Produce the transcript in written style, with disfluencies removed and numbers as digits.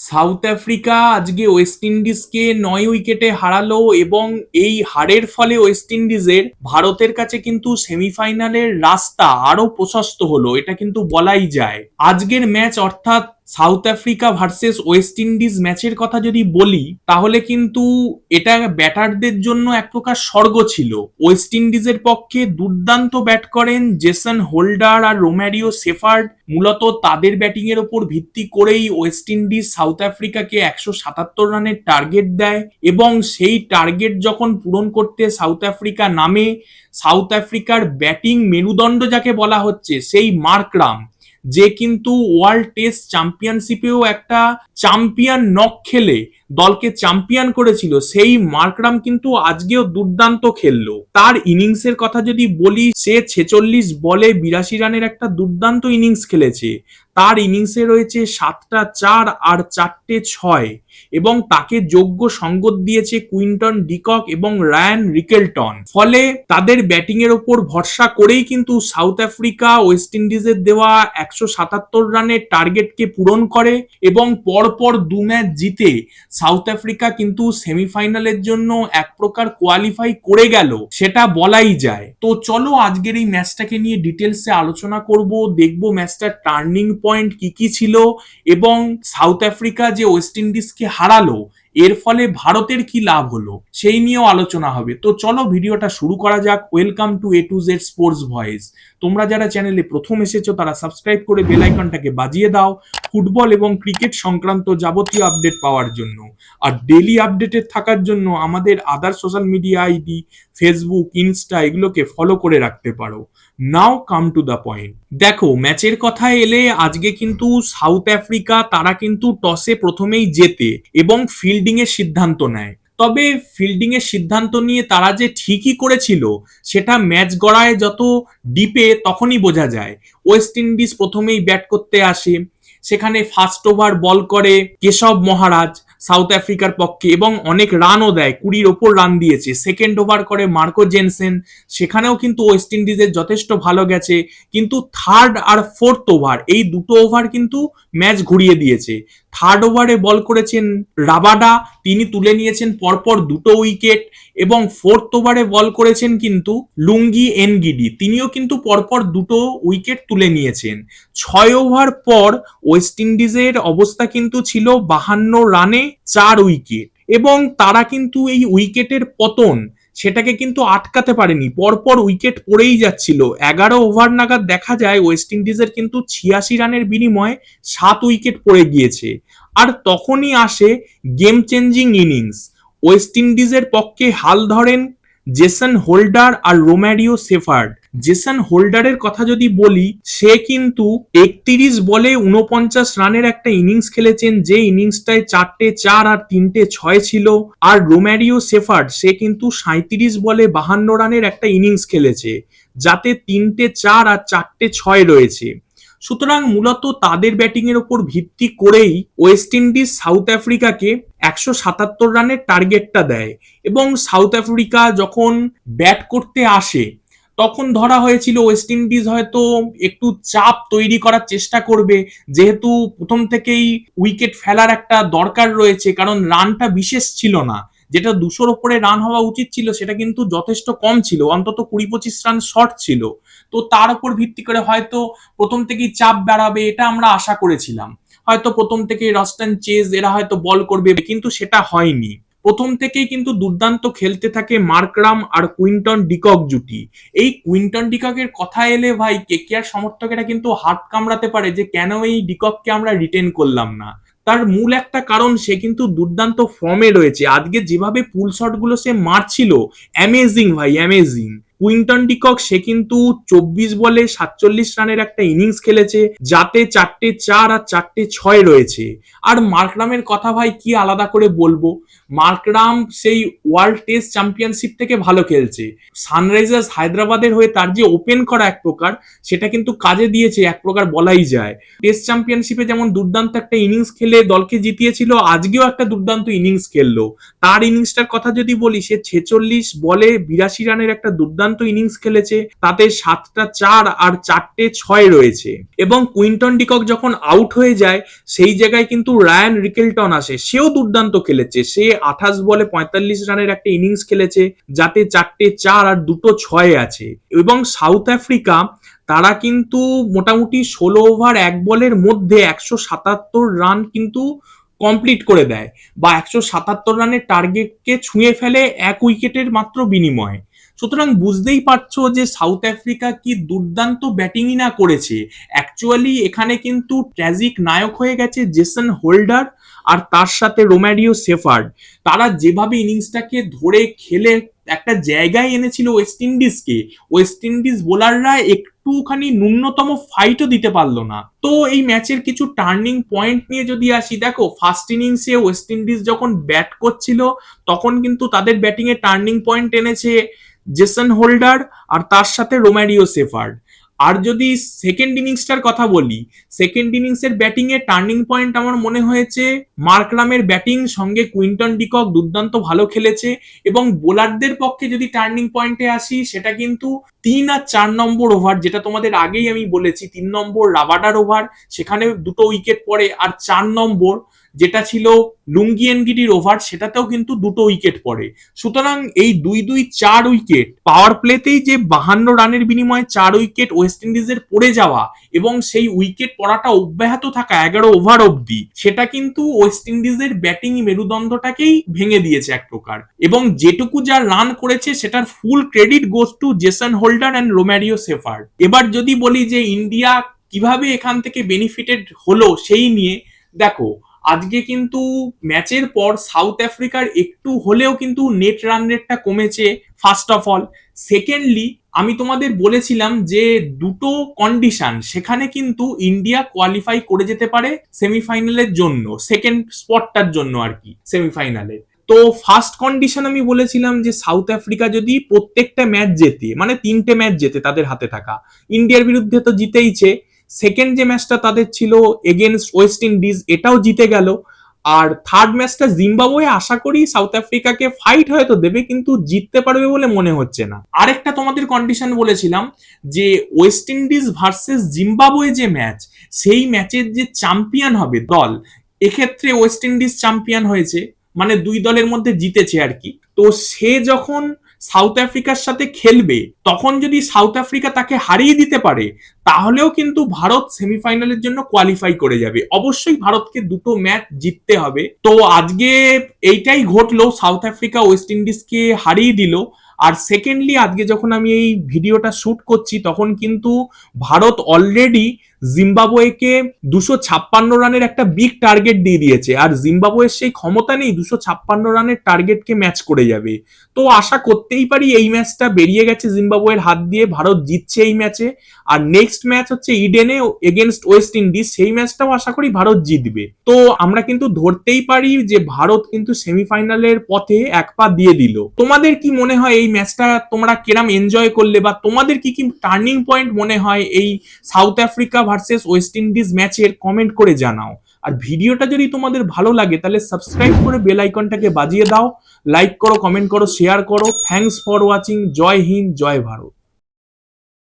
South Africa আজকে West ইন্ডিজকে 9 উইকেটে হারালো এবং এই হারের ফলে ওয়েস্ট ইন্ডিজের ভারতের কাছে কিন্তু সেমিফাইনালের রাস্তা আরো প্রশস্ত হলো, এটা কিন্তু বলাই যায়। আজকের ম্যাচ অর্থাৎ south Africa versus West Indies ম্যাচের কথা যদি বলি তাহলে কিন্তু এটা ব্যাটারদের জন্য এক প্রকার স্বর্গ ছিল। ওয়েস্ট ইন্ডিজের পক্ষে দুর্দান্ত ব্যাট করেন জেসন হোল্ডার আর রোম্যারিও সেফার্ড। মূলত তাদের ব্যাটিং এর উপর ভিত্তি করেই ওয়েস্ট ইন্ডিজ সাউথ আফ্রিকাকে 177 রানের টার্গেট দেয় এবং সেই টার্গেট যখন পূরণ করতে সাউথ আফ্রিকা নামে, সাউথ আফ্রিকার ব্যাটিং মেরুদণ্ড যাকে বলা হচ্ছে সেই মার্করাম, যে কিন্তু ওয়ার্ল্ড টেস্ট চ্যাম্পিয়নশিপেও একটা চ্যাম্পিয়ন নক খেলে দলকে চ্যাম্পিয়ন করেছিল, সেই মার্করাম কিন্তু আজকেও দুর্দান্ত খেললো। তার ইনিংসের কথা যদি বলি, সে 46 বলে 82 রানের একটা দুর্দান্ত ইনিংস খেলেছে। তার ইনিংসে রয়েছে 7টা 4 আর 4টে 6 এবং তাকে যোগ্য সঙ্গত দিয়েছে কুইন্টন ডিকক এবং রায়ান রিকেলটন। ফলে তাদের ব্যাটিং এর ওপর ভরসা করেই কিন্তু সাউথ আফ্রিকা ওয়েস্ট ইন্ডিজের দেওয়া 177 রানের টার্গেটকে পূরণ করে এবং পরপর 2 ম্যাচ জিতে সাউথ আফ্রিকা কিন্তু সেমিফাইনালের জন্য এক প্রকার কোয়ালিফাই করে গেল, সেটা বলাই যায়। তো চলো আজকের এই ম্যাচটাকে নিয়ে ডিটেলসে আলোচনা করব, দেখব ম্যাচটার টার্নিং পয়েন্ট কি কি ছিল এবং সাউথ আফ্রিকা যে ওয়েস্ট ইন্ডিজকে হারালো এর ফলে ভারতের কি লাভ হলো সেই নিয়েও আলোচনা হবে। তো চলো ভিডিওটা শুরু করা যাক। Welcome to A to Z sports voice. তোমরা যারা চ্যানেলে প্রথম এসেছো তারা সাবস্ক্রাইব করে বেল আইকনটাকে বাজিয়ে দাও ফুটবল এবং ক্রিকেট সংক্রান্ত যাবতীয় আপডেট পাওয়ার জন্য। আর ডেইলি আপডেটেড থাকার জন্য আমাদের আদার social media ID Facebook, Insta এগুলোকে ফলো করে রাখতে পারো। নাও কাম টু দ্য পয়েন্ট। দেখো, ম্যাচের কথায় এলে আজকে কিন্তু সাউথ আফ্রিকা তারা কিন্তু টসে প্রথমেই জেতে এবং ফিল্ডিং এর সিদ্ধান্ত নেয়। তবে ফিল্ডিং এর সিদ্ধান্ত নিয়ে তারা যে ঠিকই করেছিল সেটা ম্যাচ গড়ায় যত ডিপে তখনই বোঝা যায়। ওয়েস্ট ইন্ডিজ প্রথমেই ব্যাট করতে আসে, সেখানে ফার্স্ট ওভার বল করে কেশব মহারাজ সাউথ আফ্রিকার পক্ষে এবং অনেক রানও দেয়, 20-র ওপর রান দিয়েছে। সেকেন্ড ওভার করে মার্কো জেনসেন, সেখানেও কিন্তু ওয়েস্ট ইন্ডিজের যথেষ্ট ভালো গেছে। কিন্তু থার্ড আর ফোর্থ ওভার, এই দুটো ওভার কিন্তু ম্যাচ ঘুরিয়ে দিয়েছে। থার্ড ওভারে বল করেছেন রাবাডা, তিনি তুলে নিয়েছেন পরপর 2টো উইকেট এবং ফোর্থ ওভারে বল করেছেন কিন্তু লুঙ্গি এনগিডি, তিনিও কিন্তু পরপর 2টো উইকেট তুলে নিয়েছেন। 6 ওভার পর ওয়েস্ট ইন্ডিজের অবস্থা কিন্তু ছিল 52 রানে 4 উইকেট এবং তারা কিন্তু এই উইকেটের পতন সেটাকে কিন্তু আটকাতে পারেনি, পরপর উইকেট পড়েই যাচ্ছিল। 11 ওভার নাগাদ দেখা যায় ওয়েস্ট ইন্ডিজের কিন্তু 86 রানের বিনিময়ে 7 উইকেট পড়ে গিয়েছে। আর তখনই আসে গেম চেঞ্জিং ইনিংস। ওয়েস্ট ইন্ডিজের পক্ষে হাল ধরেন জেসন হোল্ডার আর রোম্যারিও সেফার্ড। জেসন হোল্ডারের কথা যদি বলি, সে কিন্তু 31 বলে 49 রানের একটা ইনিংস খেলেছেন, যে ইনিংসটায় 4টে 4 আর 3টে 6 ছিল। আর রোম্যারিও সেফার্ড সে কিন্তু 37 বলে 52 রানের একটা ইনিংস খেলেছে, যাতে 3টে 4 আর 4টে 6 রয়েছে। সুতরাং মূলত তাদের ব্যাটিং এর উপর ভিত্তি করেই ওয়েস্ট ইন্ডিজ সাউথ আফ্রিকাকে 177 রানের টার্গেটটা দেয় এবং সাউথ আফ্রিকা যখন ব্যাট করতে আসে তখন ধরা হয়েছিল ওয়েস্ট ইন্ডিজ হয়তো একটু চাপ তৈরি করার চেষ্টা করবে, যেহেতু প্রথম থেকেই উইকেট ফেলার একটা দরকার রয়েছে, কারণ রানটা বিশেষ ছিল না। যেটা 200-র উপরে রান হওয়া উচিত ছিল সেটা কিন্তু যথেষ্ট কম ছিল, অন্তত 20-25 রান শর্ট ছিল। তো তার উপর ভিত্তি করে হয়তো প্রথম থেকেই চাপ বাড়াবে, এটা আমরা আশা করেছিলাম। হয়তো প্রথম থেকে রস্টন চেজ এরা হয়তো বল করবে, কিন্তু সেটা হয়নি। প্রথম থেকেই কিন্তু দুর্দান্ত খেলতে থাকে মার্করাম আর কুইন্টন ডিকক জুটি। এই কুইন্টন ডিককের কথা এলে ভাই কেকেআর সমর্থকেরা কিন্তু হাত কামড়াতে পারে যে কেন এই ডিকককে আমরা রিটেন করলাম না। তার মূল একটা কারণ, সে কিন্তু দুর্দান্ত ফর্মে রয়েছে। আজকে যেভাবে পুল শট গুলো সে মারছিল, অ্যামেজিং ভাই, অ্যামেজিং। কুইন্টন ডিকক সে কিন্তু 24 বলে 47 রানের একটা ইনিংস খেলেছে, যাতে 4টে 4 আর 4টে 6 রয়েছে। আর মার্করামের কথা ভাই কি আলাদা করে বলবো, মার্করাম সেই ওয়ার্ল্ড টেস্ট চ্যাম্পিয়নশিপ থেকে ভালো খেলছে। সানরাইজার্স হায়দ্রাবাদের হয়ে তার যে ওপেন করা এক প্রকার, সেটা কিন্তু কাজে দিয়েছে এক প্রকার বলাই যায়। টেস্ট চ্যাম্পিয়নশিপে যেমন দুর্দান্ত একটা ইনিংস খেলে দলকে জিতিয়েছিল, আজকেও একটা দুর্দান্ত ইনিংস খেললো। তার ইনিংসটার কথা যদি বলি, সে 46 বলে 82 রানের একটা দুর্দান্ত দুর্দান্ত ইনিংস খেলেছে, তাতে 7টা 4 আর 4টে 6 রয়েছে। এবং কুইন্টন ডিকক যখন আউট হয়ে যায় সেই জায়গায় কিন্তু রায়ান রিকেলটন আসে, সেও দুর্দান্ত খেলেছে। সে 28 বলে 45 রানের একটা ইনিংস খেলেছে, যাতে 4টে 4 আর 2টো 6 আছে। এবং সাউথ আফ্রিকা তারা কিন্তু মোটামুটি 16 ওভার 1 বলের মধ্যে 177 রান কিন্তু কমপ্লিট করে দেয়, বা 177 রানের টার্গেটকে ছুঁয়ে ফেলে 1 উইকেটের মাত্র বিনিময়ে। সুতরাং বুঝতেই পারছো যে সাউথ আফ্রিকা কি দুর্দান্ত ব্যাটিংই না করেছে। অ্যাকচুয়ালি এখানে কিন্তু ট্র্যাজিক নায়ক হয়ে গেছে জেসন হোল্ডার আর তার সাথে রোম্যারিও শেফার্ড। তারা যেভাবে ইনিংসটাকে ধরে খেলে একটা জায়গায় এনেছিল ওয়েস্ট ইন্ডিজকে, ওয়েস্ট ইন্ডিজ বোলাররা একটুখানি ন্যূনতম ফাইটও দিতে পারলো না। তো এই ম্যাচের কিছু টার্নিং পয়েন্ট নিয়ে যদি আসি, দেখো ফার্স্ট ইনিংসে ওয়েস্ট ইন্ডিজ যখন ব্যাট করছিল তখন কিন্তু তাদের ব্যাটিং এ টার্নিং পয়েন্ট এনেছে জেসন হোল্ডার আর তার সাথে রোম্যারিও শেফার্ড। আর যদি সেকেন্ড ইনিংসটার কথা বলি, সেকেন্ড ইনিংসের ব্যাটিং এ টার্নিং পয়েন্ট আমার মনে হয়েছে মার্করামের ব্যাটিং, সঙ্গে কুইন্টন ডিকক দুর্দান্ত ভালো খেলেছে। এবং বোলারদের পক্ষে যদি টার্নিং পয়েন্টে আসি, সেটা কিন্তু 3 আর 4 নম্বর ওভার, যেটা তোমাদের আগেই আমি বলেছি, 3 নম্বর রাবাডার ওভার, সেখানে 2টো উইকেট পড়ে, আর 4 নম্বর যেটা ছিল লুঙ্গিয়েনগিরির ওভার, সেটাতেও কিন্তু 2টো উইকেট পড়ে। সুতরাং এই 2-2-4 উইকেট পাওয়ার প্লেতেই যে 52 রানের বিনিময়ে 4 উইকেট ওয়েস্ট ইন্ডিজের পড়ে যাওয়া এবং সেই উইকেট পড়াটা অব্যাহত থাকা 11 ওভার অব্দি, সেটা কিন্তু ওয়েস্ট ইন্ডিজের ব্যাটিং মেরুদণ্ডটাকেই ভেঙে দিয়েছে এক প্রকার। এবং যেটুকু যা রান করেছে সেটার full credit goes to Jason Holder and Romario Shepherd. এবার যদি বলি যে ইন্ডিয়া কিভাবে এখান থেকে বেনিফিটেড হলো সেই নিয়ে, দেখো আজকে কিন্তু ম্যাচের পর সাউথ আফ্রিকার একটু হলেও কিন্তু নেট রান রেটটা কমেছে, ফার্স্ট অফ অল। সেকেন্ডলি, আমি তোমাদের বলেছিলাম যে 2টো কন্ডিশন, সেখানে কিন্তু ইন্ডিয়া কোয়ালিফাই করে যেতে পারে সেমিফাইনালের জন্য, সেকেন্ড স্পটটার জন্য আর কি, সেমিফাইনালে। তো ফার্স্ট কন্ডিশন আমি বলেছিলাম যে সাউথ আফ্রিকা যদি প্রত্যেকটা ম্যাচ জেতে, মানে 3টে ম্যাচ জেতে তাদের হাতে থাকা, ইন্ডিয়ার বিরুদ্ধে তো জিতেইছে, সেকেন্ড যে ম্যাচটা তাদের ছিল এগেনস্ট ওয়েস্ট ইন্ডিজ, এটাও জিতে গেল, আর থার্ড ম্যাচটা জিম্বাবুয়ে, আশা করি সাউথ আফ্রিকাকে ফাইট হয়তো দেবে, কিন্তু জিততে পারবে বলে মনে হচ্ছে না। আরেকটা তোমাদের কন্ডিশন বলেছিলাম যে ওয়েস্ট ইন্ডিজ ভার্সেস জিম্বাবুয়ে যে ম্যাচ, সেই ম্যাচের যে চ্যাম্পিয়ন হবে দল, এক্ষেত্রে ওয়েস্ট ইন্ডিজ চ্যাম্পিয়ন হয়েছে, মানে 2 দলের মধ্যে জিতেছে আর কি। তো সে যখন সাউথ আফ্রিকার সাথে খেলবে, তখন যদি সাউথ আফ্রিকা তাকে হারিয়ে দিতে পারে, তাহলেও কিন্তু ভারত সেমিফাইনালের জন্য কোয়ালিফাই করে যাবে। অবশ্যই ভারতকে 2টো ম্যাচ জিততে হবে। তো আজকে এইটাই ঘটলো, সাউথ আফ্রিকা ওয়েস্ট ইন্ডিজকে হারিয়ে দিল। আর সেকেন্ডলি, আজকে যখন আমি এই ভিডিওটা শুট করছি তখন কিন্তু ভারত অলরেডি জিম্বাবুয়েকে 256 রানের একটা বিগ টার্গেট দিয়ে দিয়েছে, আর জিম্বাবুয়ের সেই ক্ষমতা নেই 256 রানের টার্গেটকে ম্যাচ করে যাবে। তো আশা করতেই পারি এই ম্যাচটা বেরিয়ে গেছে জিম্বাবুয়ের হাত দিয়ে, ভারত জিতছে এই ম্যাচে। আর নেক্সট ম্যাচ হচ্ছে ইডেনে এগেনস্ট ওয়েস্ট ইন্ডিজ, সেই ম্যাচটাও আশা করি ভারত জিতবে। তো আমরা কিন্তু ধরতেই পারি যে ভারত কিন্তু সেমিফাইনালের পথে এক পা দিয়ে দিল। তোমাদের কি মনে হয় এই ম্যাচটা তোমরা কিরম এনজয় করলে, বা তোমাদের কি কি টার্নিং পয়েন্ট মনে হয় এই south Africa versus West Indies ম্যাচের, কমেন্ট করে জানাও। আর ভিডিওটা যদি তোমাদের ভালো লাগে তাহলে সাবস্ক্রাইব করে বেল আইকনটাকে বাজিয়ে দাও, লাইক করো, কমেন্ট করো, শেয়ার করো। Thanks for watching. জয় হিন্দ, জয় ভারত।